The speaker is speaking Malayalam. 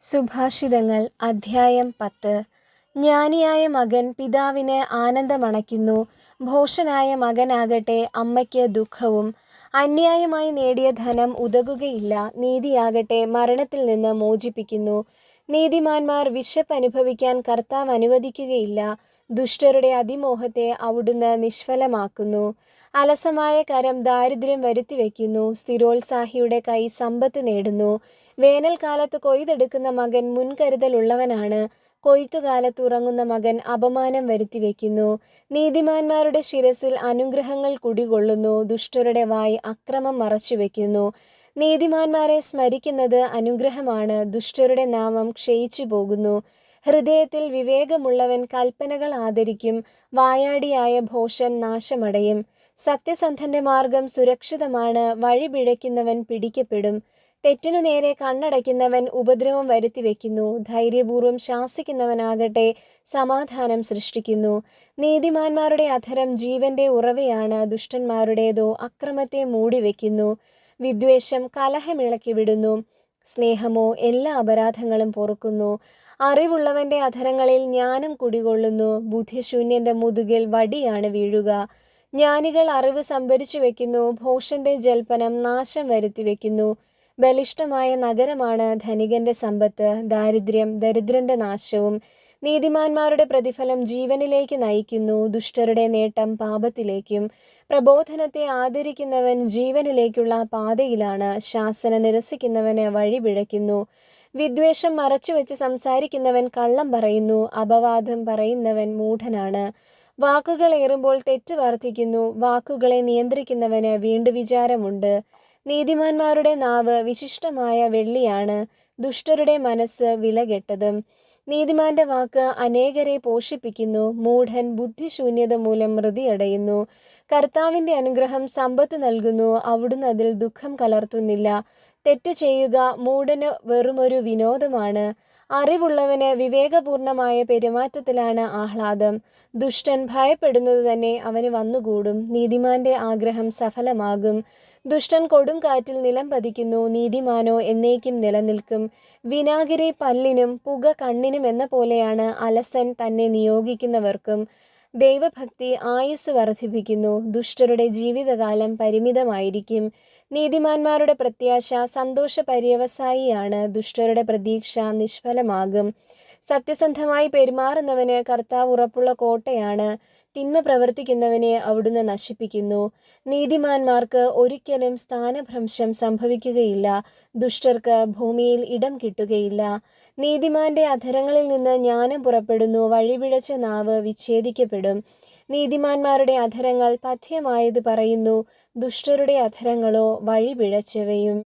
സുഭാഷിതങ്ങൾ അധ്യായം 10. ജ്ഞാനിയായ മകൻ പിതാവിന് ആനന്ദമണയ്ക്കുന്നു, ഭോഷനായ മകനാകട്ടെ അമ്മയ്ക്ക് ദുഃഖവും. അന്യായമായി നേടിയ ധനം ഉതകുകയില്ല, നീതിയാകട്ടെ മരണത്തിൽ നിന്ന് മോചിപ്പിക്കുന്നു. നീതിമാന്മാർ വിശപ്പ് അനുഭവിക്കാൻ കർത്താവ് അനുവദിക്കുകയില്ല, ദുഷ്ടരുടെ അതിമോഹത്തെ അവിടുന്ന് നിഷ്ഫലമാക്കുന്നു. അലസമായ കരം ദാരിദ്ര്യം വരുത്തിവെക്കുന്നു, സ്ഥിരോത്സാഹിയുടെ കൈ സമ്പത്ത് നേടുന്നു. വേനൽക്കാലത്ത് കൊയ്തെടുക്കുന്ന മകൻ മുൻകരുതലുള്ളവനാണ്, കൊയ്ത്തുകാലത്ത് ഉറങ്ങുന്ന മകൻ അപമാനം വരുത്തിവെക്കുന്നു. നീതിമാന്മാരുടെ ശിരസിൽ അനുഗ്രഹങ്ങൾ കുടികൊള്ളുന്നു, ദുഷ്ടരുടെ വായ് അക്രമം മറച്ചുവെക്കുന്നു. നീതിമാന്മാരെ സ്മരിക്കുന്നത് അനുഗ്രഹമാണ്, ദുഷ്ടരുടെ നാമം ക്ഷയിച്ചു പോകുന്നു. ഹൃദയത്തിൽ വിവേകമുള്ളവൻ കൽപ്പനകൾ ആദരിക്കും, വായാടിയായ ഭോഷൻ നാശമടയും. സത്യസന്ധന്റെ മാർഗം സുരക്ഷിതമാണ്, വഴി പിഴയ്ക്കുന്നവൻ പിടിക്കപ്പെടും. തെറ്റിനു നേരെ കണ്ണടയ്ക്കുന്നവൻ ഉപദ്രവം വരുത്തിവെക്കുന്നു, ധൈര്യപൂർവ്വം ശാസിക്കുന്നവനാകട്ടെ സമാധാനം സൃഷ്ടിക്കുന്നു. നീതിമാന്മാരുടെ അധരം ജീവന്റെ ഉറവയാണ്, ദുഷ്ടന്മാരുടേതോ അക്രമത്തെ മൂടിവെക്കുന്നു. വിദ്വേഷം കലഹമിളക്കി വിടുന്നു, സ്നേഹമോ എല്ലാ അപരാധങ്ങളും പൊറുക്കുന്നു. അറിവുള്ളവന്റെ അധരങ്ങളിൽ ജ്ഞാനം കുടികൊള്ളുന്നു, ബുദ്ധിശൂന്യന്റെ മുതുകിൽ വടിയാണ് വീഴുക. ജ്ഞാനികൾ അറിവ് സംഭരിച്ചു വെക്കുന്നു, ഭോഷന്റെ ജൽപ്പനം നാശം വരുത്തിവെക്കുന്നു. ബലിഷ്ഠമായ നഗരമാണ് ധനികന്റെ സമ്പത്ത്, ദാരിദ്ര്യം ദരിദ്രന്റെ നാശവും. നീതിമാന്മാരുടെ പ്രതിഫലം ജീവനിലേക്ക് നയിക്കുന്നു, ദുഷ്ടരുടെ നേട്ടം പാപത്തിലേക്കും. പ്രബോധനത്തെ ആദരിക്കുന്നവൻ ജീവനിലേക്കുള്ള പാതയിലാണ്, ശാസന നിരസിക്കുന്നവന് വഴി പിഴയ്ക്കുന്നു. വിദ്വേഷം മറച്ചുവെച്ച് സംസാരിക്കുന്നവൻ കള്ളം പറയുന്നു, അപവാദം പറയുന്നവൻ മൂഢനാണ്. വാക്കുകൾ ഏറുമ്പോൾ തെറ്റ് വർദ്ധിക്കുന്നു, വാക്കുകളെ നിയന്ത്രിക്കുന്നവന് വീണ്ടും വിചാരമുണ്ട്. നീതിമാന്മാരുടെ നാവ് വിശിഷ്ടമായ വെള്ളിയാണ്, ദുഷ്ടരുടെ മനസ്സ് വിലകെട്ടതും. നീതിമാന്റെ വാക്ക് അനേകരെ പോഷിപ്പിക്കുന്നു, മൂഢൻ ബുദ്ധിശൂന്യത മൂലം മൃതിയടയുന്നു. കർത്താവിന്റെ അനുഗ്രഹം സമ്പത്ത് നൽകുന്നു, അവിടുന്ന് അതിൽ ദുഃഖം കലർത്തുന്നില്ല. തെറ്റു ചെയ്യുക മൂഢന് വെറുമൊരു വിനോദമാണ്, അറിവുള്ളവന് വിവേകപൂർണമായ പെരുമാറ്റത്തിലാണ് ആഹ്ലാദം. ദുഷ്ടൻ ഭയപ്പെടുന്നത് തന്നെ അവന് വന്നുകൂടും, നീതിമാന്റെ ആഗ്രഹം സഫലമാകും. ദുഷ്ടൻ കൊടും കാറ്റിൽ നിലം പതിക്കുന്നു, നീതിമാനോ എന്നേക്കും നിലനിൽക്കും. വിനാഗിരി പല്ലിനും പുക കണ്ണിനും എന്ന പോലെയാണ് അലസൻ തന്നെ നിയോഗിക്കുന്നവർക്കും. ദൈവഭക്തി ആയുസ് വർദ്ധിപ്പിക്കുന്നു, ദുഷ്ടരുടെ ജീവിതകാലം പരിമിതമായിരിക്കും. നീതിമാന്മാരുടെ പ്രത്യാശ സന്തോഷ പര്യവസായിയാണ്, ദുഷ്ടരുടെ പ്രതീക്ഷ നിഷ്ഫലമാകും. സത്യസന്ധമായി പെരുമാറുന്നവന് കർത്താവ് ഉറപ്പുള്ള കോട്ടയാണ്, തിന്മ പ്രവർത്തിക്കുന്നവനെ അവിടുന്ന് നശിപ്പിക്കുന്നു. നീതിമാന്മാർക്ക് ഒരിക്കലും സ്ഥാനഭ്രംശം സംഭവിക്കുകയില്ല, ദുഷ്ടർക്ക് ഭൂമിയിൽ ഇടം കിട്ടുകയില്ല. നീതിമാന്റെ അധരങ്ങളിൽ നിന്ന് ജ്ഞാനം പുറപ്പെടുന്നു, വഴിപിഴച്ച നാവ് വിച്ഛേദിക്കപ്പെടും. നീതിമാന്മാരുടെ അധരങ്ങൾ പഥ്യമായത് പറയുന്നു, ദുഷ്ടരുടെ അധരങ്ങളോ വഴിപിഴച്ചവയും.